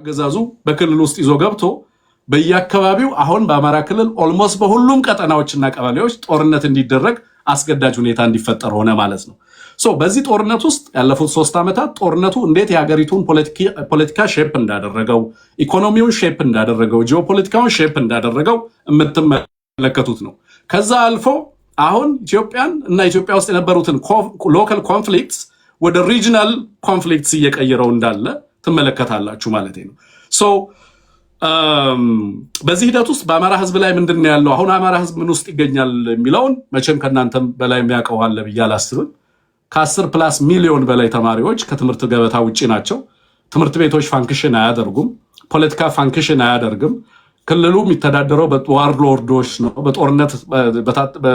አገዛዙ በክልል ውስጥ ይዞ ገብቶ በየአካባቢው አሁን በአማራ ክልል ኦልሞስት በሁሉም ቀጠናዎችና ቀበሌዎች ጦርነት እንዲደረግ አስገዳጅ ሁኔታ እንዲፈጠር ሆነ ማለት ነው። በዚህ ጦርነት ውስጥ ያለፉት 3 ዓመታት ጦርነቱ እንዴት የሀገሪቱን ፖለቲካ ሼፕ እንዳደረገው፣ ኢኮኖሚውን ሼፕ እንዳደረገው፣ ጂኦፖለቲካውን ሼፕ እንዳደረገው የምትመለከቱት ነው። ከዛ አልፎ አሁን ኢትዮጵያን እና ኢትዮጵያ ውስጥ የነበሩትን ሎካል ኮንፍሊክትስ ወደ ሪጂናል ኮንፍሊክትስ እየቀየረው እንዳለ ትመለከታላችሁ ማለት ነው። በዚህ ሂደት ውስጥ በአማራ ህዝብ ላይ ምንድን ያለው አሁን አማራ ህዝብ ምን ውስጥ ይገኛል የሚለውን መቼም ከናንተም በላይ የሚያውቀው አለ ብዬ አላስብም። ከ10+ ሚሊዮን በላይ ተማሪዎች ከትምህርት ገበታ ውጪ ናቸው። ትምህርት ቤቶች ፋንክሽን አያደርጉም። ፖለቲካ ፋንክሽን አያደርግም። ክልሉ የሚተዳደረው በዋርሎርዶች ነው፣ በጦርነት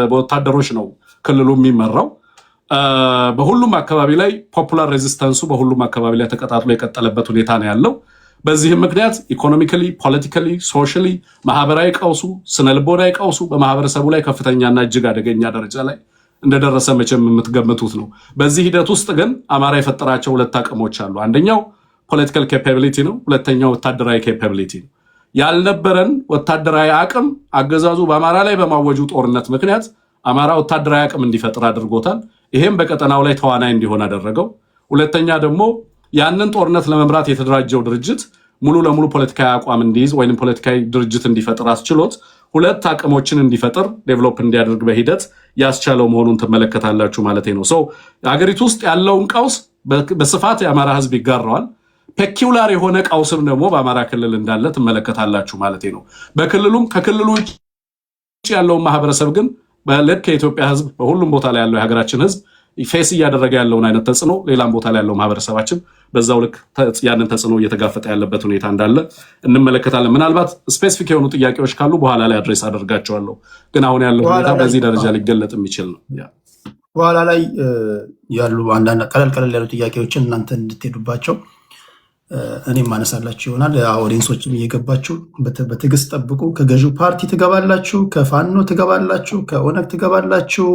በወታደሮች ነው ክልሉ የሚመራው። በሁሉም አካባቢ ላይ ፖፑላር ሬዚስተንሱ በሁሉም አካባቢ ላይ ተቀጣጥሎ የቀጠለበት ሁኔታ ነው ያለው። በዚህም ምክንያት ኢኮኖሚካሊ፣ ፖለቲካሊ፣ ሶሻሊ ማህበራዊ ቀውሱ፣ ስነልቦናዊ ቀውሱ በማህበረሰቡ ላይ ከፍተኛና እጅግ አደገኛ ደረጃ ላይ እንደደረሰ መቼም የምትገምቱት ነው። በዚህ ሂደት ውስጥ ግን አማራ የፈጠራቸው 2 አቅሞች አሉ። አንደኛው ፖለቲካል ኬፓቢሊቲ ነው። ሁለተኛው ወታደራዊ ኬፓቢሊቲ ነው። ያልነበረን ወታደራዊ አቅም አገዛዙ በአማራ ላይ በማወጁ ጦርነት ምክንያት አማራ ወታደራዊ አቅም እንዲፈጥር አድርጎታል። ይሄም በቀጠናው ላይ ተዋናይ እንዲሆን አደረገው። ሁለተኛ ደግሞ ያንን ጦርነት ለመምራት የተደራጀው ድርጅት ሙሉ ለሙሉ ፖለቲካዊ አቋም እንዲይዝ ወይንም ፖለቲካዊ ድርጅት እንዲፈጥር አስችሎት 2 አቅሞችን እንዲፈጥር ዴቨሎፕ እንዲያደርግ በሂደት ያስቻለው መሆኑን ትመለከታላችሁ ማለት ነው። ሀገሪቱ ውስጥ ያለውን ቀውስ በስፋት የአማራ ህዝብ ይጋራዋል። ፔኪውላር የሆነ ቀውስም ደግሞ በአማራ ክልል እንዳለ ትመለከታላችሁ ማለት ነው። በክልሉም ከክልሉ ውጭ ያለውን ማህበረሰብ ግን በልክ የኢትዮጵያ ህዝብ በሁሉም ቦታ ላይ ያለው የሀገራችን ህዝብ ፌስ እያደረገ ያለውን አይነት ተጽዕኖ ሌላም ቦታ ላይ ያለው ማህበረሰባችን በዛው ልክ ያንን ተጽዕኖ እየተጋፈጠ ያለበት ሁኔታ እንዳለ እንመለከታለን። ምናልባት ስፔሲፊክ የሆኑ ጥያቄዎች ካሉ በኋላ ላይ አድሬስ አደርጋቸዋለሁ። ግን አሁን ያለው ሁኔታ በዚህ ደረጃ ሊገለጥ የሚችል ነው። በኋላ ላይ ያሉ አንዳንድ ቀለል ያሉ ጥያቄዎችን እናንተ እንድትሄዱባቸው እኔም ማነሳላችሁ ይሆናል። ኦዲየንሶችም እየገባችሁ በትዕግስት ጠብቁ። ከገዢው ፓርቲ ትገባላችሁ፣ ከፋኖ ትገባላችሁ፣ ከኦነግ ትገባላችሁ፣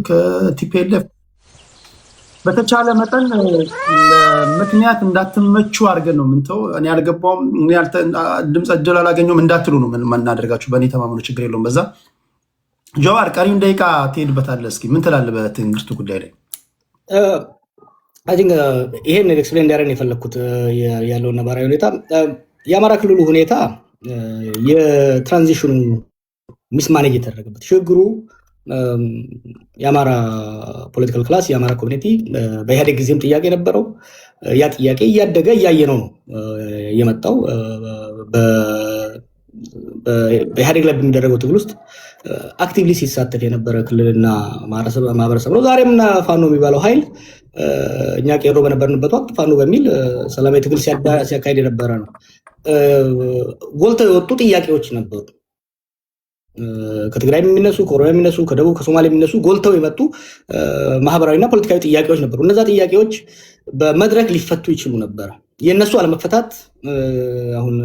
ከቲፒኤልኤፍ በተቻለ መጠን ምክንያት እንዳትመቹ አድርገን ነው ምንተው። እኔ አልገባውም ድምፅ እድል አላገኘውም እንዳትሉ ነው የምናደርጋችሁ። በእኔ ተማመኑ፣ ችግር የለውም። በዛ ጀዋር ቀሪውን ደቂቃ ትሄድበታለህ። እስኪ ምን ትላለህ በትምህርቱ ጉዳይ ላይ? ይሄን ኤክስፕሌን እንዳደረግን የፈለግኩት ያለውን ነባራዊ ሁኔታ የአማራ ክልሉ ሁኔታ የትራንዚሽኑ ሚስማኔጅ የተደረገበት ችግሩ የአማራ ፖለቲካል ክላስ የአማራ ኮሚኒቲ በኢህአዴግ ጊዜም ጥያቄ ነበረው። ያ ጥያቄ እያደገ እያየነው ነው የመጣው። በኢህአዴግ ላይ በሚደረገው ትግል ውስጥ አክቲቭሊ ሲሳተፍ የነበረ ክልልና ማህበረሰብ ነው። ዛሬም ፋኖ የሚባለው ኃይል እኛ ቄሮ በነበርንበት ወቅት ፋኖ በሚል ሰላማዊ ትግል ሲያካሄድ የነበረ ነው። ጎልተው የወጡ ጥያቄዎች ነበሩ። ከትግራይ የሚነሱ፣ ከኦሮሚያ የሚነሱ፣ ከደቡብ ከሶማሌ የሚነሱ ጎልተው የመጡ ማህበራዊና ፖለቲካዊ ጥያቄዎች ነበሩ። እነዛ ጥያቄዎች በመድረክ ሊፈቱ ይችሉ ነበር። የእነሱ አለመፈታት አሁን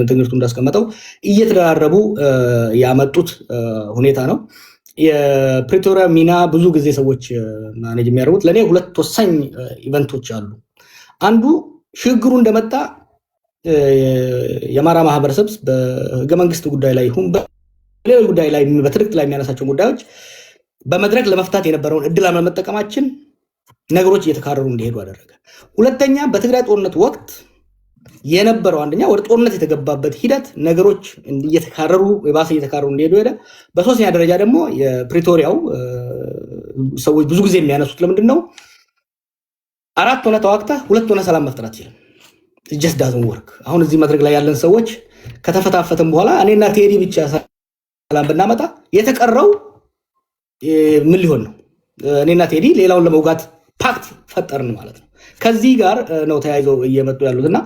ትምህርቱ እንዳስቀመጠው እየተደራረቡ ያመጡት ሁኔታ ነው። የፕሪቶሪያ ሚና ብዙ ጊዜ ሰዎች ማኔጅ የሚያደርጉት ለእኔ 2 ወሳኝ ኢቨንቶች አሉ። አንዱ ሽግግሩ እንደመጣ የአማራ ማህበረሰብ በህገ መንግስት ጉዳይ ላይ ይሁን በሌሎች ጉዳይ ላይ በትርክት ላይ የሚያነሳቸው ጉዳዮች በመድረክ ለመፍታት የነበረውን እድል አለመጠቀማችን ነገሮች እየተካረሩ እንዲሄዱ አደረገ። ሁለተኛ በትግራይ ጦርነት ወቅት የነበረው አንደኛ ወደ ጦርነት የተገባበት ሂደት ነገሮች እየተካረሩ የባሰ እየተካረሩ እንዲሄዱ ሄደ። በሶስተኛ ደረጃ ደግሞ የፕሪቶሪያው ሰዎች ብዙ ጊዜ የሚያነሱት ለምንድን ነው 4 ሆነ ተዋግተህ 2 ሆነ ሰላም መፍጠር አትችልም። ጀስት ዳዝንት ወርክ። አሁን እዚህ መድረክ ላይ ያለን ሰዎች ከተፈታፈተን በኋላ እኔና ቴዲ ብቻ ሰላም ብናመጣ የተቀረው ምን ሊሆን ነው? እኔና ቴዲ ሌላውን ለመውጋት ፓክት ፈጠርን ማለት ነው። ከዚህ ጋር ነው ተያይዘው እየመጡ ያሉት እና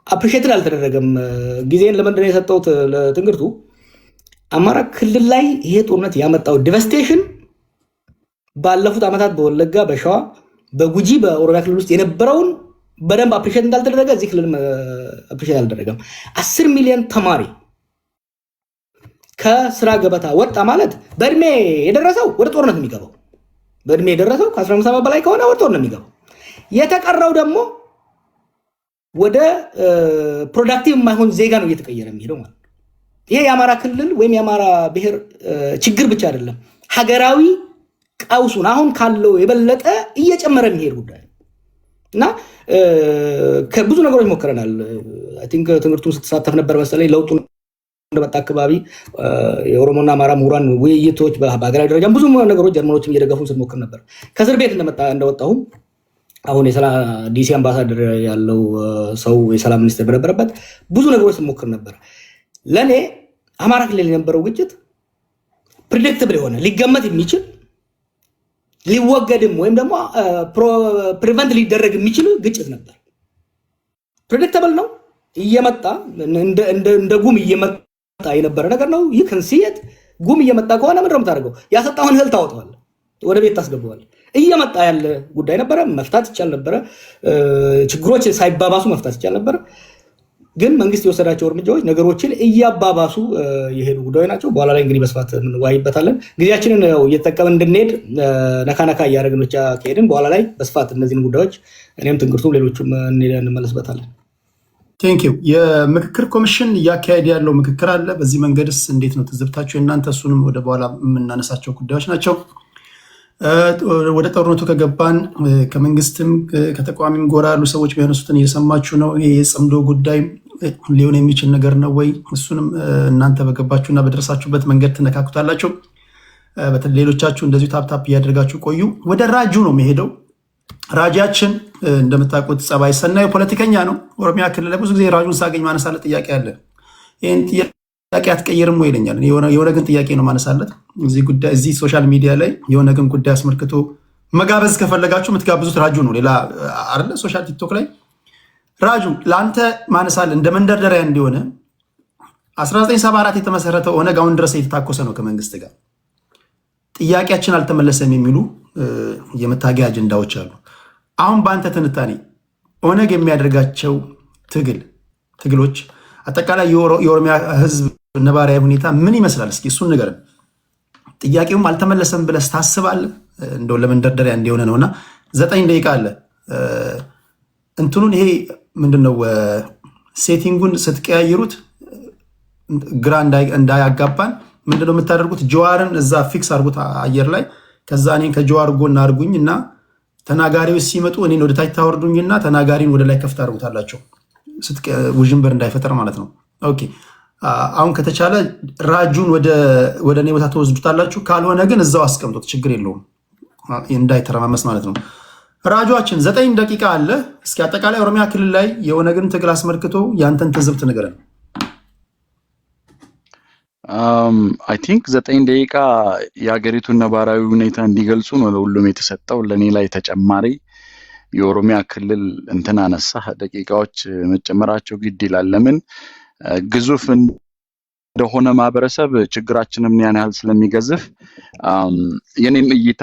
አፕሪሼትድ አልተደረገም። ጊዜን ለምንድን ነው የሰጠሁት ለትምህርቱ? አማራ ክልል ላይ ይሄ ጦርነት ያመጣው ዲቨስቴሽን ባለፉት ዓመታት በወለጋ፣ በሸዋ፣ በጉጂ፣ በኦሮሚያ ክልል ውስጥ የነበረውን በደንብ አፕሪሼት እንዳልተደረገ እዚህ ክልል አፕሪሼት አልተደረገም። 10 ሚሊዮን ተማሪ ከስራ ገበታ ወጣ ማለት በእድሜ የደረሰው ወደ ጦርነት የሚገባው በእድሜ የደረሰው ከ15 ዓመት በላይ ከሆነ ወደ ጦርነት የሚገባው የተቀረው ደግሞ ወደ ፕሮዳክቲቭ የማይሆን ዜጋ ነው እየተቀየረ የሚሄደው ማለት ነው። ይሄ የአማራ ክልል ወይም የአማራ ብሔር ችግር ብቻ አይደለም፣ ሀገራዊ ቀውሱን አሁን ካለው የበለጠ እየጨመረ የሚሄድ ጉዳይ እና ከብዙ ነገሮች ሞክረናል። አይ ቲንክ ትምህርቱን ስትሳተፍ ነበር መሰለኝ። ለውጡ እንደመጣ አካባቢ የኦሮሞና አማራ ምሁራን ውይይቶች በሀገራዊ ደረጃ ብዙ ነገሮች ጀርመኖችም እየደገፉን ስንሞክር ነበር። ከእስር ቤት እንደወጣሁም አሁን ዲሲ አምባሳደር ያለው ሰው የሰላም ሚኒስትር በነበረበት ብዙ ነገሮች ስንሞክር ነበር። ለእኔ አማራ ክልል የነበረው ግጭት ፕሪዲክትብል የሆነ ሊገመት የሚችል ሊወገድም ወይም ደግሞ ፕሪቨንት ሊደረግ የሚችል ግጭት ነበር። ፕሪዲክተብል ነው፣ እየመጣ እንደ ጉም እየመጣ የነበረ ነገር ነው። ይህ ከንሲየት ጉም እየመጣ ከሆነ ምንድን ነው የምታደርገው? ያሰጣውን እህል ታወጣዋለህ፣ ወደ ቤት ታስገባዋለህ። እየመጣ ያለ ጉዳይ ነበረ፣ መፍታት ይቻል ነበረ። ችግሮች ሳይባባሱ መፍታት ይቻል ነበረ። ግን መንግስት የወሰዳቸው እርምጃዎች ነገሮችን እያባባሱ የሄዱ ጉዳዮች ናቸው። በኋላ ላይ እንግዲህ በስፋት እንወያይበታለን። ጊዜያችንን እየተጠቀምን እንድንሄድ ነካ እያደረግን ብቻ ከሄድን በኋላ ላይ በስፋት እነዚህን ጉዳዮች እኔም ትንግርቱም ሌሎችም እንመለስበታለን። ቴንኪው። የምክክር ኮሚሽን እያካሄድ ያለው ምክክር አለ። በዚህ መንገድስ እንዴት ነው ትዝብታቸው የእናንተ? እሱንም ወደ በኋላ የምናነሳቸው ጉዳዮች ናቸው። ወደ ጦርነቱ ከገባን ከመንግስትም ከተቃዋሚም ጎራ ያሉ ሰዎች የሚያነሱትን እየሰማችሁ ነው። ይሄ የጽምዶ ጉዳይ ሊሆን የሚችል ነገር ነው ወይ? እሱንም እናንተ በገባችሁና በደረሳችሁበት መንገድ ትነካኩታላችሁ። ሌሎቻችሁ እንደዚሁ ታፕታፕ እያደረጋችሁ ቆዩ። ወደ ራጁ ነው የሚሄደው። ራጃችን እንደምታውቁት ጸባይ ሰናዩ ፖለቲከኛ ነው። ኦሮሚያ ክልል ብዙ ጊዜ ራጁን ሳገኝ ማነሳለት ጥያቄ አለ። ይህን ጥያቄ አትቀይርም ወይ ይለኛል። የሆነ ግን ጥያቄ ነው ማነሳለት እዚህ ሶሻል ሚዲያ ላይ የሆነ ግን ጉዳይ አስመልክቶ መጋበዝ ከፈለጋችሁ የምትጋብዙት ራጁ ነው። ሌላ አይደለ። ሶሻል ቲክቶክ ላይ ራጁ ለአንተ ማነሳለ እንደ መንደርደሪያ እንዲሆነ 1974 የተመሰረተው ኦነግ አሁን ድረስ የተታኮሰ ነው ከመንግስት ጋር። ጥያቄያችን አልተመለሰም የሚሉ የመታገያ አጀንዳዎች አሉ። አሁን በአንተ ትንታኔ ኦነግ የሚያደርጋቸው ትግሎች አጠቃላይ የኦሮሚያ ህዝብ ነባራዊ ሁኔታ ምን ይመስላል? እስኪ እሱን ንገረን። ጥያቄውም አልተመለሰም ብለህ ታስባለህ? እንደው ለመንደርደሪያ እንዲሆነ ነውና 9 ደቂቃ አለ። እንትኑን ይሄ ምንድነው ሴቲንጉን ስትቀያይሩት ግራ እንዳያጋባን ምንድነው የምታደርጉት? ጀዋርን እዛ ፊክስ አድርጉት አየር ላይ። ከዛ እኔን ከጀዋር ጎን አድርጉኝ እና ተናጋሪዎች ሲመጡ እኔን ወደ ታች ታወርዱኝና ተናጋሪን ወደ ላይ ከፍት አድርጉታላቸው፣ ውዥንብር እንዳይፈጠር ማለት ነው። ኦኬ። አሁን ከተቻለ ራጁን ወደ እኔ ቦታ ተወስዱታላችሁ። ካልሆነ ግን እዛው አስቀምጡት፣ ችግር የለውም እንዳይተረማመስ ማለት ነው። ራጇችን 9 ደቂቃ አለ። እስኪ አጠቃላይ ኦሮሚያ ክልል ላይ የኦነግን ትግል አስመልክቶ ያንተን ትዝብት ንገረን። አይ ቲንክ 9 ደቂቃ የሀገሪቱን ነባራዊ ሁኔታ እንዲገልጹ ነው ለሁሉም የተሰጠው። ለእኔ ላይ ተጨማሪ የኦሮሚያ ክልል እንትን አነሳ ደቂቃዎች መጨመራቸው ግድ ይላል። ለምን ግዙፍ እንደሆነ ማህበረሰብ ችግራችንም ያን ያህል ስለሚገዝፍ የኔም እይታ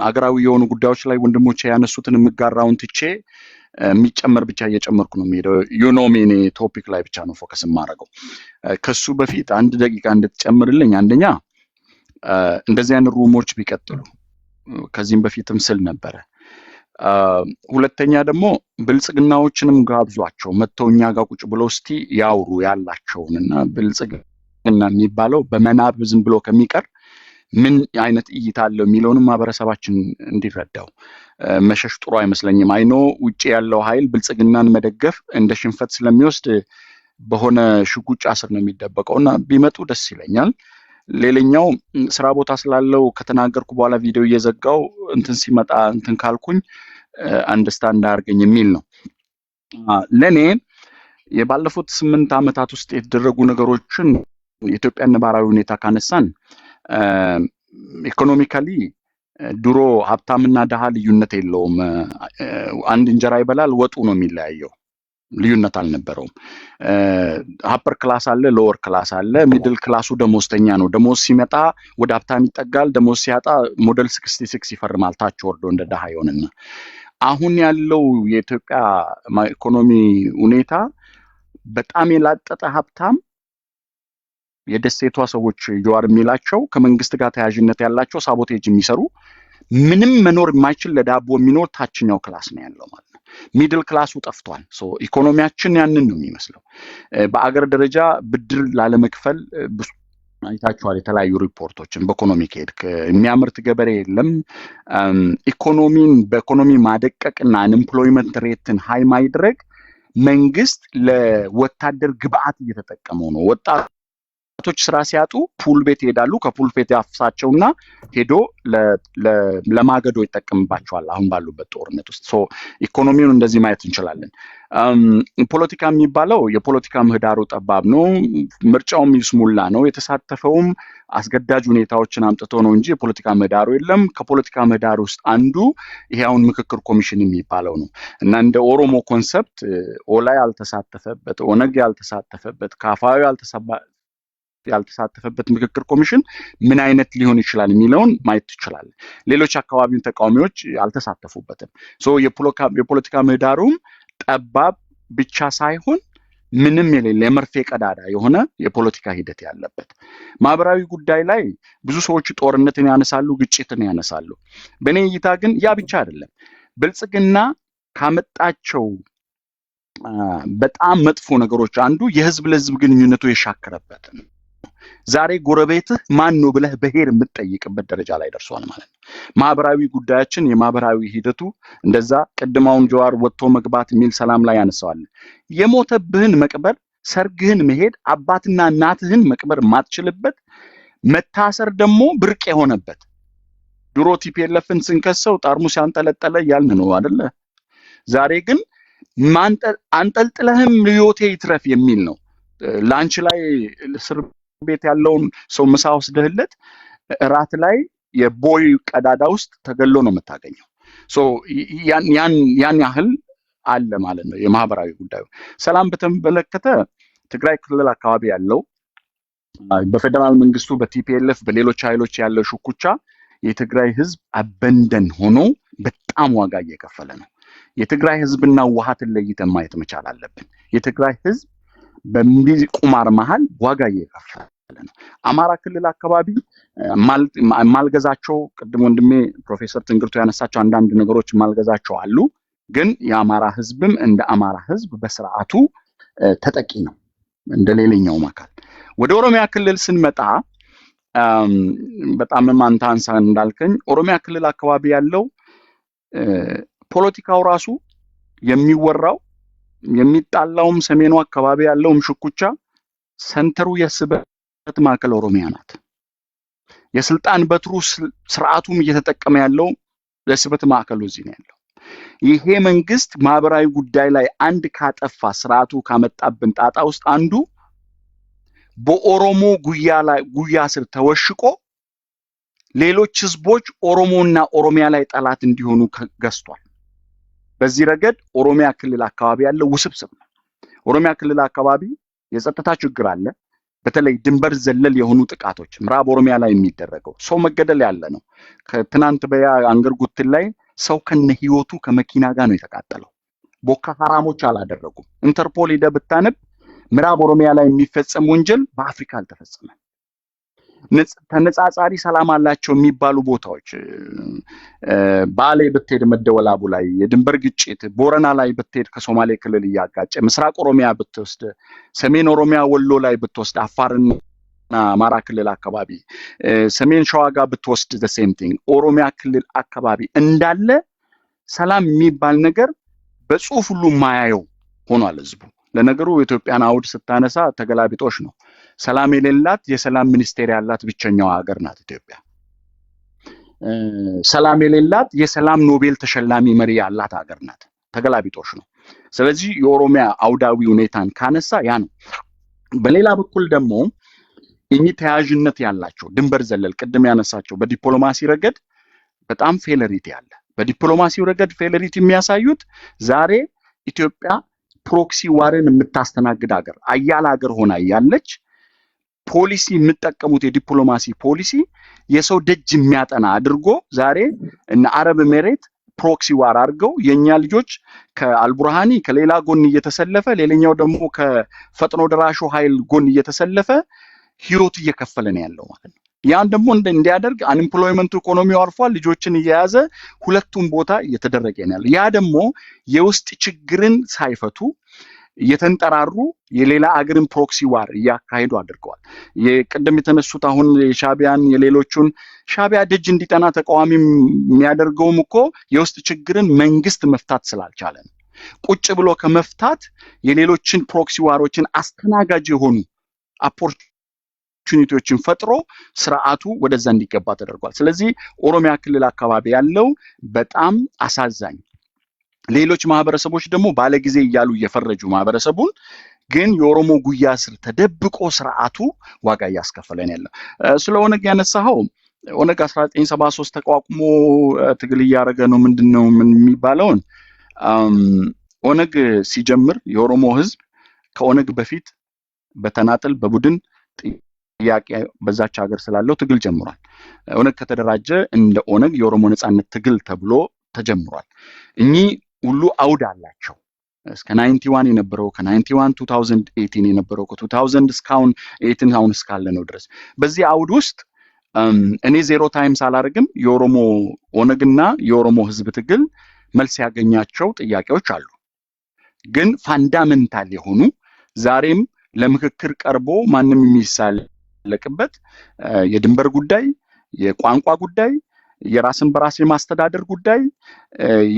አገራዊ የሆኑ ጉዳዮች ላይ ወንድሞቼ ያነሱትን የምጋራውን ትቼ የሚጨመር ብቻ እየጨመርኩ ነው የሚሄደው። ዩኖሜኔ ቶፒክ ላይ ብቻ ነው ፎከስ የማደርገው። ከሱ በፊት 1 ደቂቃ እንድትጨምርልኝ፣ አንደኛ እንደዚህ አይነት ሩሞች ቢቀጥሉ ከዚህም በፊትም ስል ነበረ። ሁለተኛ ደግሞ ብልጽግናዎችንም ጋብዟቸው መተው እኛ ጋር ቁጭ ብሎ እስቲ ያውሩ ያላቸውንና ብልጽግና የሚባለው በመናብ ዝም ብሎ ከሚቀር ምን አይነት እይታ አለው የሚለውንም ማህበረሰባችን እንዲረዳው መሸሽ ጥሩ አይመስለኝም። አይኖ ውጪ ያለው ኃይል ብልጽግናን መደገፍ እንደ ሽንፈት ስለሚወስድ በሆነ ሽጉጫ ስር ነው የሚደበቀውና ቢመጡ ደስ ይለኛል። ሌላኛው ስራ ቦታ ስላለው ከተናገርኩ በኋላ ቪዲዮ እየዘጋው እንትን ሲመጣ እንትን ካልኩኝ አንደርስታንድ አድርገኝ የሚል ነው። ለኔ የባለፉት 8 ዓመታት ውስጥ የተደረጉ ነገሮችን የኢትዮጵያ ነባራዊ ሁኔታ ካነሳን ኢኮኖሚካሊ ድሮ ሀብታምና ደሃ ልዩነት የለውም። አንድ እንጀራ ይበላል፣ ወጡ ነው የሚለያየው። ልዩነት አልነበረውም። አፐር ክላስ አለ፣ ሎወር ክላስ አለ። ሚድል ክላሱ ደሞዝተኛ ነው። ደሞዝ ሲመጣ ወደ ሀብታም ይጠጋል፣ ደሞዝ ሲያጣ ሞዴል 66 ይፈርማል፣ ታች ወርዶ እንደ ደሃ ይሆንና አሁን ያለው የኢትዮጵያ ኢኮኖሚ ሁኔታ በጣም የላጠጠ ሀብታም የደሴቷ ሰዎች ጀዋር የሚላቸው ከመንግስት ጋር ተያያዥነት ያላቸው ሳቦቴጅ የሚሰሩ ምንም መኖር የማይችል ለዳቦ የሚኖር ታችኛው ክላስ ነው ያለው ማለት ነው። ሚድል ክላሱ ጠፍቷል። ኢኮኖሚያችን ያንን ነው የሚመስለው። በአገር ደረጃ ብድር ላለመክፈል አይታችኋል የተለያዩ ሪፖርቶችን። በኢኮኖሚ ከሄድክ የሚያመርት ገበሬ የለም። ኢኮኖሚን በኢኮኖሚ ማደቀቅና አንኤምፕሎይመንት ሬትን ሃይ ማድረግ መንግስት ለወታደር ግብአት እየተጠቀመው ነው። ወጣቶች ስራ ሲያጡ ፑል ቤት ይሄዳሉ። ከፑል ቤት ያፍሳቸውና ሄዶ ለማገዶ ይጠቀምባቸዋል። አሁን ባሉበት ጦርነት ውስጥ ኢኮኖሚውን እንደዚህ ማየት እንችላለን። ፖለቲካ የሚባለው የፖለቲካ ምህዳሩ ጠባብ ነው። ምርጫውም ይስሙላ ነው። የተሳተፈውም አስገዳጅ ሁኔታዎችን አምጥቶ ነው እንጂ የፖለቲካ ምህዳሩ የለም። ከፖለቲካ ምህዳር ውስጥ አንዱ ይሄ አሁን ምክክር ኮሚሽን የሚባለው ነው እና እንደ ኦሮሞ ኮንሰፕት ኦላ ያልተሳተፈበት፣ ኦነግ ያልተሳተፈበት፣ ካፋዊ ያልተሳተፈበት ምክክር ኮሚሽን ምን አይነት ሊሆን ይችላል የሚለውን ማየት ትችላለን። ሌሎች አካባቢውን ተቃዋሚዎች ያልተሳተፉበትም። የፖለቲካ ምህዳሩም ጠባብ ብቻ ሳይሆን ምንም የሌለ የመርፌ ቀዳዳ የሆነ የፖለቲካ ሂደት ያለበት። ማህበራዊ ጉዳይ ላይ ብዙ ሰዎች ጦርነትን ያነሳሉ፣ ግጭትን ያነሳሉ። በእኔ እይታ ግን ያ ብቻ አይደለም። ብልጽግና ካመጣቸው በጣም መጥፎ ነገሮች አንዱ የህዝብ ለህዝብ ግንኙነቱ የሻከረበት ነው። ዛሬ ጎረቤትህ ማን ነው ብለህ በሄር የምትጠይቅበት ደረጃ ላይ ደርሷል ማለት ነው። ማህበራዊ ጉዳያችን የማህበራዊ ሂደቱ እንደዛ ቅድማውን ጀዋር ወጥቶ መግባት የሚል ሰላም ላይ ያነሳዋል። የሞተብህን መቅበር፣ ሰርግህን መሄድ፣ አባትና እናትህን መቅበር ማትችልበት፣ መታሰር ደግሞ ብርቅ የሆነበት። ድሮ ቲፒኤልኤፍን ስንከሰው ጠርሙስ ያንጠለጠለ ያልን ነው አይደለ? ዛሬ ግን አንጠልጥለህም ህይወቴ ይትረፍ የሚል ነው። ላንች ላይ እስር ቤት ያለውን ሰው ምሳ ወስደህለት እራት ላይ የቦይ ቀዳዳ ውስጥ ተገሎ ነው የምታገኘው። ያን ያህል አለ ማለት ነው የማህበራዊ ጉዳዩ። ሰላም በተመለከተ ትግራይ ክልል አካባቢ ያለው በፌደራል መንግስቱ በቲፒኤልኤፍ በሌሎች ኃይሎች ያለው ሽኩቻ የትግራይ ህዝብ አበንደን ሆኖ በጣም ዋጋ እየከፈለ ነው። የትግራይ ህዝብና ውሃትን ለይተን ማየት መቻል አለብን። የትግራይ ህዝብ በቁማር መሃል ዋጋ እየከፈለ ነው። አማራ ክልል አካባቢ ማልገዛቸው ቅድም ወንድሜ ፕሮፌሰር ትንግርቱ ያነሳቸው አንዳንድ ነገሮች ማልገዛቸው አሉ። ግን የአማራ ህዝብም እንደ አማራ ህዝብ በስርዓቱ ተጠቂ ነው እንደ ሌላኛው አካል። ወደ ኦሮሚያ ክልል ስንመጣ በጣም አንተ አንሳ እንዳልከኝ ኦሮሚያ ክልል አካባቢ ያለው ፖለቲካው ራሱ የሚወራው የሚጣላውም ሰሜኑ አካባቢ ያለውም ሽኩቻ ሰንተሩ የስበት ማዕከል ኦሮሚያ ናት። የስልጣን በትሩ ስርዓቱም እየተጠቀመ ያለው የስበት ማዕከሉ እዚህ ነው ያለው። ይሄ መንግስት ማህበራዊ ጉዳይ ላይ አንድ ካጠፋ ስርዓቱ ካመጣብን ጣጣ ውስጥ አንዱ በኦሮሞ ጉያ ስር ተወሽቆ ሌሎች ህዝቦች ኦሮሞና ኦሮሚያ ላይ ጠላት እንዲሆኑ ገዝቷል። በዚህ ረገድ ኦሮሚያ ክልል አካባቢ ያለው ውስብስብ ነው። ኦሮሚያ ክልል አካባቢ የጸጥታ ችግር አለ። በተለይ ድንበር ዘለል የሆኑ ጥቃቶች ምዕራብ ኦሮሚያ ላይ የሚደረገው ሰው መገደል ያለ ነው። ከትናንት በያ አንገር ጉትን ላይ ሰው ከነ ህይወቱ ከመኪና ጋር ነው የተቃጠለው። ቦካ ሐራሞች አላደረጉም። ኢንተርፖል ሄደ ብታነብ ምዕራብ ኦሮሚያ ላይ የሚፈጸም ወንጀል በአፍሪካ አልተፈጸመም። ተነጻጻሪ ሰላም አላቸው የሚባሉ ቦታዎች ባሌ ብትሄድ መደወላቡ ላይ የድንበር ግጭት፣ ቦረና ላይ ብትሄድ ከሶማሌ ክልል እያጋጨ፣ ምስራቅ ኦሮሚያ ብትወስድ፣ ሰሜን ኦሮሚያ ወሎ ላይ ብትወስድ፣ አፋርና አማራ ክልል አካባቢ፣ ሰሜን ሸዋ ጋር ብትወስድ the same thing ኦሮሚያ ክልል አካባቢ እንዳለ ሰላም የሚባል ነገር በጽሁፍ ሁሉ ማያየው ሆኗል ህዝቡ። ለነገሩ የኢትዮጵያን አውድ ስታነሳ ተገላቢጦሽ ነው። ሰላም የሌላት የሰላም ሚኒስቴር ያላት ብቸኛው ሀገር ናት ኢትዮጵያ። ሰላም የሌላት የሰላም ኖቤል ተሸላሚ መሪ ያላት ሀገር ናት። ተገላቢጦሽ ነው። ስለዚህ የኦሮሚያ አውዳዊ ሁኔታን ካነሳ ያ ነው። በሌላ በኩል ደግሞ እኚህ ተያያዥነት ያላቸው ድንበር ዘለል ቅድም ያነሳቸው በዲፕሎማሲ ረገድ በጣም ፌለሪቲ አለ። በዲፕሎማሲው ረገድ ፌለሪቲ የሚያሳዩት ዛሬ ኢትዮጵያ ፕሮክሲ ዋርን የምታስተናግድ ሀገር አያል ሀገር ሆና ያለች ፖሊሲ የምትጠቀሙት የዲፕሎማሲ ፖሊሲ የሰው ደጅ የሚያጠና አድርጎ ዛሬ እና አረብ ኤሚሬት ፕሮክሲ ዋር አድርገው የኛ ልጆች ከአልቡርሃኒ ከሌላ ጎን እየተሰለፈ ሌላኛው ደግሞ ከፈጥኖ ደራሹ ኃይል ጎን እየተሰለፈ ህይወት እየከፈለ ነው ያለው ማለት ነው። ያን ደግሞ እንዲያደርግ አንኤምፕሎይመንቱ ኢኮኖሚው አልፏል። ልጆችን እየያዘ ሁለቱም ቦታ እየተደረገ ነው ያለው። ያ ደግሞ የውስጥ ችግርን ሳይፈቱ የተንጠራሩ የሌላ አገርን ፕሮክሲ ዋር እያካሄዱ አድርገዋል። የቅድም የተነሱት አሁን የሻቢያን የሌሎቹን ሻቢያ ደጅ እንዲጠና ተቃዋሚ የሚያደርገውም እኮ የውስጥ ችግርን መንግስት መፍታት ስላልቻለ ነው። ቁጭ ብሎ ከመፍታት የሌሎችን ፕሮክሲ ዋሮችን አስተናጋጅ የሆኑ ኦፖርቹኒቲዎችን ፈጥሮ ስርዓቱ ወደዛ እንዲገባ ተደርጓል። ስለዚህ ኦሮሚያ ክልል አካባቢ ያለው በጣም አሳዛኝ፣ ሌሎች ማህበረሰቦች ደግሞ ባለጊዜ እያሉ እየፈረጁ ማህበረሰቡን ግን የኦሮሞ ጉያ ስር ተደብቆ ስርዓቱ ዋጋ እያስከፈለን ያለው። ስለ ኦነግ ያነሳኸው ኦነግ 1973 ተቋቁሞ ትግል እያደረገ ነው ምንድነው የሚባለውን ኦነግ ሲጀምር የኦሮሞ ህዝብ ከኦነግ በፊት በተናጠል በቡድን ጥያቄ በዛች ሀገር ስላለው ትግል ጀምሯል። ኦነግ ከተደራጀ እንደ ኦነግ የኦሮሞ ነጻነት ትግል ተብሎ ተጀምሯል። እኚህ ሁሉ አውድ አላቸው። እስከ 91 የነበረው ከ91 2018 የነበረው ከ2000 እስካሁን 18 አሁን እስካለ ነው ድረስ በዚህ አውድ ውስጥ እኔ ዜሮ ታይምስ አላደርግም። የኦሮሞ ኦነግና የኦሮሞ ህዝብ ትግል መልስ ያገኛቸው ጥያቄዎች አሉ። ግን ፋንዳሜንታል የሆኑ ዛሬም ለምክክር ቀርቦ ማንም የሚሳለቅበት የድንበር ጉዳይ፣ የቋንቋ ጉዳይ፣ የራስን በራስ የማስተዳደር ጉዳይ፣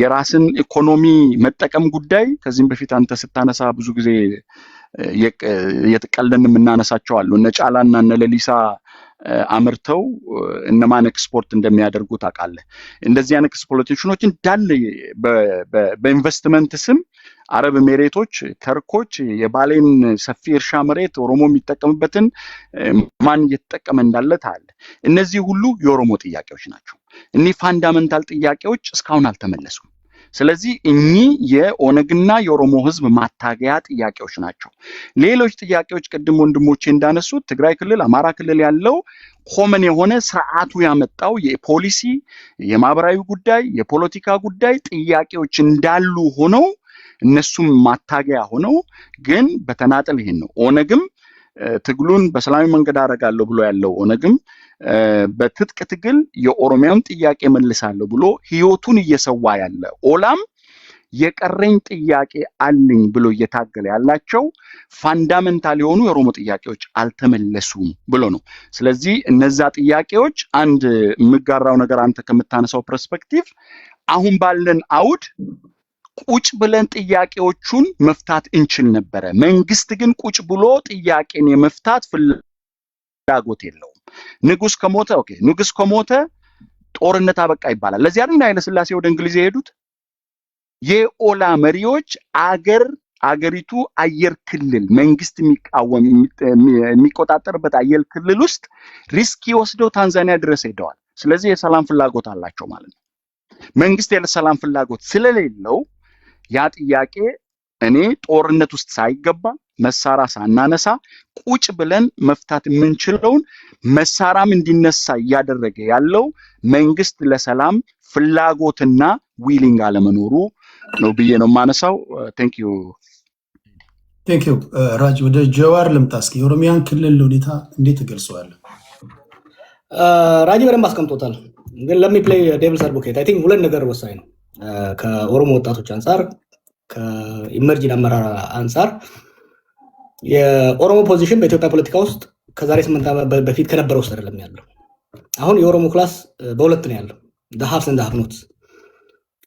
የራስን ኢኮኖሚ መጠቀም ጉዳይ ከዚህም በፊት አንተ ስታነሳ ብዙ ጊዜ የተቀለን የምናነሳቸው አሉ። እነ ጫላና እነ ለሊሳ አምርተው እነማን ኤክስፖርት እንደሚያደርጉ ታውቃለህ። እንደዚህ አይነት ኤክስፕሎይቴሽኖች እንዳለ በኢንቨስትመንት ስም አረብ ኤሚሬቶች፣ ተርኮች የባሌን ሰፊ እርሻ መሬት ኦሮሞ የሚጠቀምበትን ማን እየተጠቀመ እንዳለ ታያለ። እነዚህ ሁሉ የኦሮሞ ጥያቄዎች ናቸው። እኒህ ፋንዳሜንታል ጥያቄዎች እስካሁን አልተመለሱም። ስለዚህ እኚህ የኦነግና የኦሮሞ ህዝብ ማታገያ ጥያቄዎች ናቸው። ሌሎች ጥያቄዎች ቅድም ወንድሞቼ እንዳነሱት ትግራይ ክልል፣ አማራ ክልል ያለው ኮመን የሆነ ስርዓቱ ያመጣው የፖሊሲ፣ የማህበራዊ ጉዳይ፣ የፖለቲካ ጉዳይ ጥያቄዎች እንዳሉ ሆነው እነሱም ማታገያ ሆነው ግን በተናጠል ይሄን ነው ኦነግም ትግሉን በሰላማዊ መንገድ አደርጋለሁ ብሎ ያለው ኦነግም በትጥቅ ትግል የኦሮሚያን ጥያቄ መልሳለሁ ብሎ ህይወቱን እየሰዋ ያለ ኦላም የቀረኝ ጥያቄ አለኝ ብሎ እየታገለ ያላቸው ፋንዳሜንታል የሆኑ የኦሮሞ ጥያቄዎች አልተመለሱም ብሎ ነው። ስለዚህ እነዛ ጥያቄዎች አንድ የምጋራው ነገር አንተ ከምታነሳው ፐርስፔክቲቭ አሁን ባለን አውድ ቁጭ ብለን ጥያቄዎቹን መፍታት እንችል ነበረ። መንግስት ግን ቁጭ ብሎ ጥያቄን የመፍታት ፍላጎት የለውም። ንጉስ ከሞተ ኦኬ፣ ንጉስ ከሞተ ጦርነት አበቃ ይባላል። ለዚህ አይደል ኃይለ ሥላሴ ወደ እንግሊዝ የሄዱት? የኦላ መሪዎች አገሪቱ አየር ክልል መንግስት የሚቆጣጠርበት አየር ክልል ውስጥ ሪስክ ወስደው ታንዛኒያ ድረስ ሄደዋል። ስለዚህ የሰላም ፍላጎት አላቸው ማለት ነው። መንግስት የሰላም ፍላጎት ስለሌለው ያ ጥያቄ እኔ ጦርነት ውስጥ ሳይገባ መሳራ ሳናነሳ ቁጭ ብለን መፍታት የምንችለውን መሳራም እንዲነሳ እያደረገ ያለው መንግስት ለሰላም ፍላጎትና ዊሊንግ አለመኖሩ ነው ብዬ ነው የማነሳው። ቴንክ ዩ ራጅ። ወደ ጀዋር ልምጣ እስኪ። የኦሮሚያን ክልል ሁኔታ እንዴት ትገልጸዋለህ? ራጂ በደንብ አስቀምጦታል። ግን ለሚ ፕሌይ ዴቪልስ አድቮኬት አይ ቲንክ ሁለት ነገር ወሳኝ ነው ከኦሮሞ ወጣቶች አንጻር፣ ከኢመርጂን አመራር አንጻር። የኦሮሞ ፖዚሽን በኢትዮጵያ ፖለቲካ ውስጥ ከዛሬ 8 ዓመት በፊት ከነበረው ውስጥ አይደለም ያለው። አሁን የኦሮሞ ክላስ በሁለት ነው ያለው፣ ሀፍስ እንደ ሀፍኖት።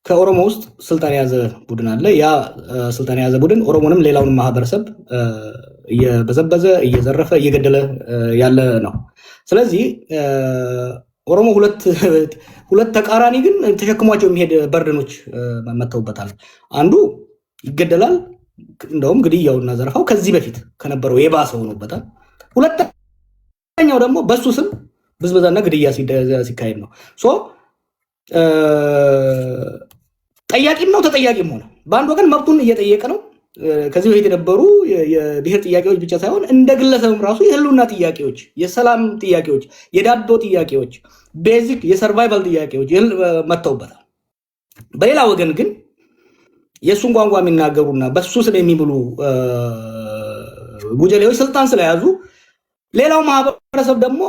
ከኦሮሞ ውስጥ ስልጣን የያዘ ቡድን አለ። ያ ስልጣን የያዘ ቡድን ኦሮሞንም ሌላውንም ማህበረሰብ እየበዘበዘ እየዘረፈ እየገደለ ያለ ነው። ስለዚህ ኦሮሞ ሁለት ተቃራኒ ግን ተሸክሟቸው የሚሄድ በርደኖች መተውበታል። አንዱ ይገደላል፣ እንደውም ግድያውና ዘረፋው ከዚህ በፊት ከነበረው የባሰ ሆኖበታል። ሁለተኛው ደግሞ በሱ ስም ብዝበዛና ግድያ ሲካሄድ ነው። ጠያቂም ነው ተጠያቂም ሆነ። በአንድ ወገን መብቱን እየጠየቀ ነው። ከዚህ በፊት የነበሩ የብሔር ጥያቄዎች ብቻ ሳይሆን እንደ ግለሰብም ራሱ የህልውና ጥያቄዎች፣ የሰላም ጥያቄዎች፣ የዳቦ ጥያቄዎች፣ ቤዚክ የሰርቫይቫል ጥያቄዎች መጥተውበታል። በሌላ ወገን ግን የእሱን ቋንቋ የሚናገሩና በሱ ስም የሚብሉ ጉጀሌዎች ስልጣን ስለያዙ ሌላው ማህበረሰብ ደግሞ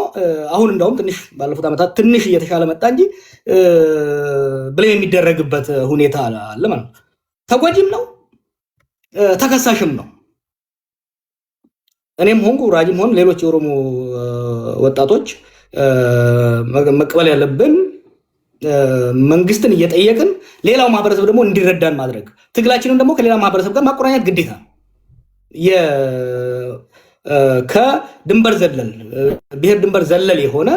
አሁን እንደውም ትንሽ ባለፉት ዓመታት ትንሽ እየተሻለ መጣ እንጂ ብለ የሚደረግበት ሁኔታ አለ ማለት ነው። ተጎጂም ነው ተከሳሽም ነው። እኔም ሆንኩ ራጂም ሆን ሌሎች የኦሮሞ ወጣቶች መቀበል ያለብን መንግስትን እየጠየቅን ሌላው ማህበረሰብ ደግሞ እንዲረዳን ማድረግ ትግላችንን ደግሞ ከሌላ ማህበረሰብ ጋር ማቆራኘት ግዴታ ነው። ከድንበር ዘለል ብሔር ድንበር ዘለል የሆነ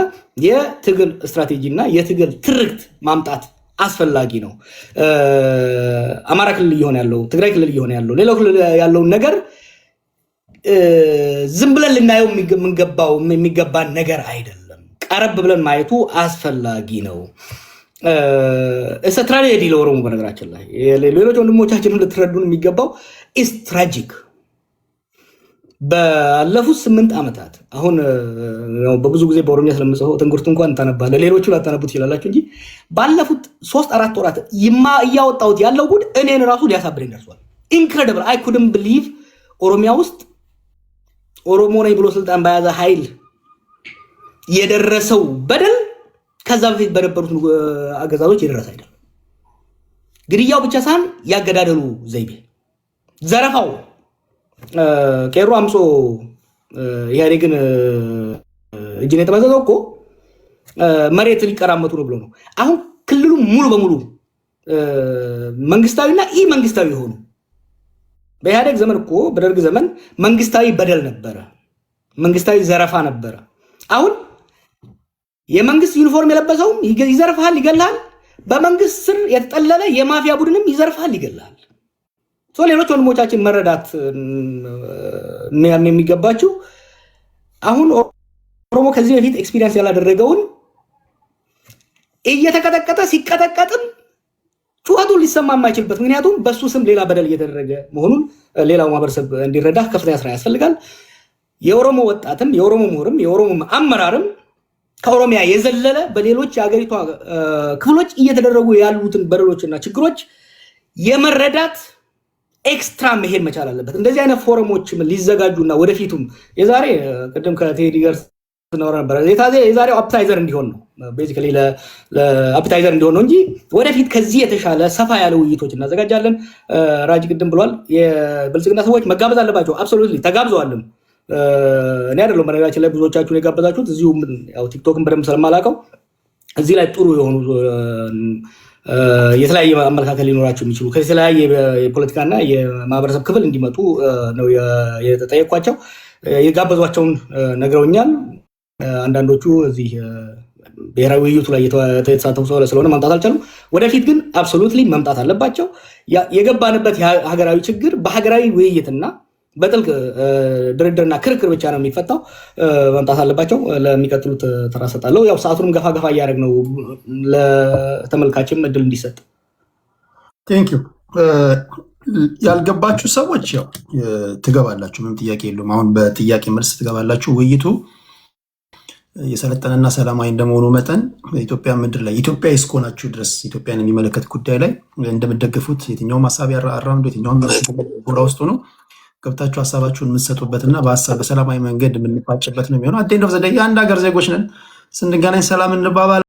የትግል ስትራቴጂና የትግል ትርክት ማምጣት አስፈላጊ ነው። አማራ ክልል እየሆነ ያለው ትግራይ ክልል እየሆነ ያለው ሌላው ክልል ያለውን ነገር ዝም ብለን ልናየው የሚገባን ነገር አይደለም። ቀረብ ብለን ማየቱ አስፈላጊ ነው። ትራጀዲ ለኦሮሞ በነገራችን ላይ ሌሎች ወንድሞቻችንን ልትረዱን የሚገባው ኢስ ትራጂክ። ባለፉት 8 ዓመታት አሁን በብዙ ጊዜ በኦሮሚያ ስለምጽፈው ትንጉርት እንኳን ታነባለህ፣ ሌሎቹ ላታነቡት ይችላላችሁ እንጂ ባለፉት 3-4 ወራት እያወጣሁት ያለው ጉድ እኔን ራሱ ሊያሳብረኝ ደርሷል። ኢንክሬዲብል አይ ኩድን ብሊቭ ኦሮሚያ ውስጥ ኦሮሞ ነኝ ብሎ ስልጣን በያዘ ኃይል የደረሰው በደል ከዛ በፊት በነበሩት አገዛዞች የደረሰ አይደለም። ግድያው ብቻ ሳይሆን ያገዳደሉ ዘይቤ፣ ዘረፋው ቄሮ አምጾ ኢህአዴግን እጅን የተመዘዘው እኮ መሬት ሊቀራመቱ ነው ብሎ ነው። አሁን ክልሉ ሙሉ በሙሉ መንግስታዊና ኢ መንግስታዊ ሆኑ። በኢህአዴግ ዘመን እኮ በደርግ ዘመን መንግስታዊ በደል ነበረ፣ መንግስታዊ ዘረፋ ነበረ። አሁን የመንግስት ዩኒፎርም የለበሰውም ይዘርፋል፣ ይገላል። በመንግስት ስር የተጠለለ የማፊያ ቡድንም ይዘርፋል፣ ይገላል። ሌሎች ወንድሞቻችን መረዳት የሚገባችሁ አሁን ኦሮሞ ከዚህ በፊት ኤክስፒሪየንስ ያላደረገውን እየተቀጠቀጠ ሲቀጠቀጥም ጩኸቱን ሊሰማ የማይችልበት ምክንያቱም በሱ ስም ሌላ በደል እየተደረገ መሆኑን ሌላው ማህበረሰብ እንዲረዳ ከፍተኛ ስራ ያስፈልጋል። የኦሮሞ ወጣትም የኦሮሞ ምሁርም የኦሮሞ አመራርም ከኦሮሚያ የዘለለ በሌሎች የሀገሪቷ ክፍሎች እየተደረጉ ያሉትን በደሎችና ችግሮች የመረዳት ኤክስትራ መሄድ መቻል አለበት። እንደዚህ አይነት ፎረሞች ሊዘጋጁና ወደፊቱም የዛሬ ቅድም ከቴዲ ጋር ስናወራ ነበር የዛሬው አፕታይዘር እንዲሆን ነው፣ ቤዚካሊ ለአፕታይዘር እንዲሆን ነው እንጂ ወደፊት ከዚህ የተሻለ ሰፋ ያለ ውይይቶች እናዘጋጃለን። ራጅ ቅድም ብሏል፣ የብልጽግና ሰዎች መጋበዝ አለባቸው። አብሶሉትሊ ተጋብዘዋልም። እኔ አይደለሁም በነገራችን ላይ ብዙዎቻችሁን የጋበዛችሁት፣ እዚሁ ያው ቲክቶክን በደንብ ስለማላውቀው እዚህ ላይ ጥሩ የሆኑ የተለያየ አመለካከት ሊኖራቸው የሚችሉ ከተለያየ የፖለቲካና የማህበረሰብ ክፍል እንዲመጡ ነው የተጠየኳቸው። የጋበዟቸውን ነግረውኛል። አንዳንዶቹ እዚህ ብሔራዊ ውይይቱ ላይ የተሳተፉ ስለሆነ መምጣት አልቻሉም። ወደፊት ግን አብሶሉትሊ መምጣት አለባቸው። የገባንበት ሀገራዊ ችግር በሀገራዊ ውይይትና በጥልቅ ድርድርና ክርክር ብቻ ነው የሚፈታው። መምጣት አለባቸው። ለሚቀጥሉት ተራ ሰጣለሁ። ያው ሰዓቱንም ገፋ ገፋ እያደረግ ነው ለተመልካችም እድል እንዲሰጥ። ቴንክ ዩ። ያልገባችሁ ሰዎች ያው ትገባላችሁ፣ ምንም ጥያቄ የለውም። አሁን በጥያቄ መልስ ትገባላችሁ። ውይይቱ የሰለጠነና ሰላማዊ እንደመሆኑ መጠን ኢትዮጵያ ምድር ላይ ኢትዮጵያ እስከሆናችሁ ድረስ ኢትዮጵያን የሚመለከት ጉዳይ ላይ እንደምትደግፉት የትኛውም ሀሳብ አራምዶ የትኛውም ጎራ ውስጥ ነው ገብታችሁ ሀሳባችሁን የምትሰጡበትና በሀሳብ በሰላማዊ መንገድ የምንፋጭበት ነው የሚሆነው። አት ኤንድ ኦፍ ዘ ዴይ የአንድ ሀገር ዜጎች ነን። ስንገናኝ ሰላም እንባባል።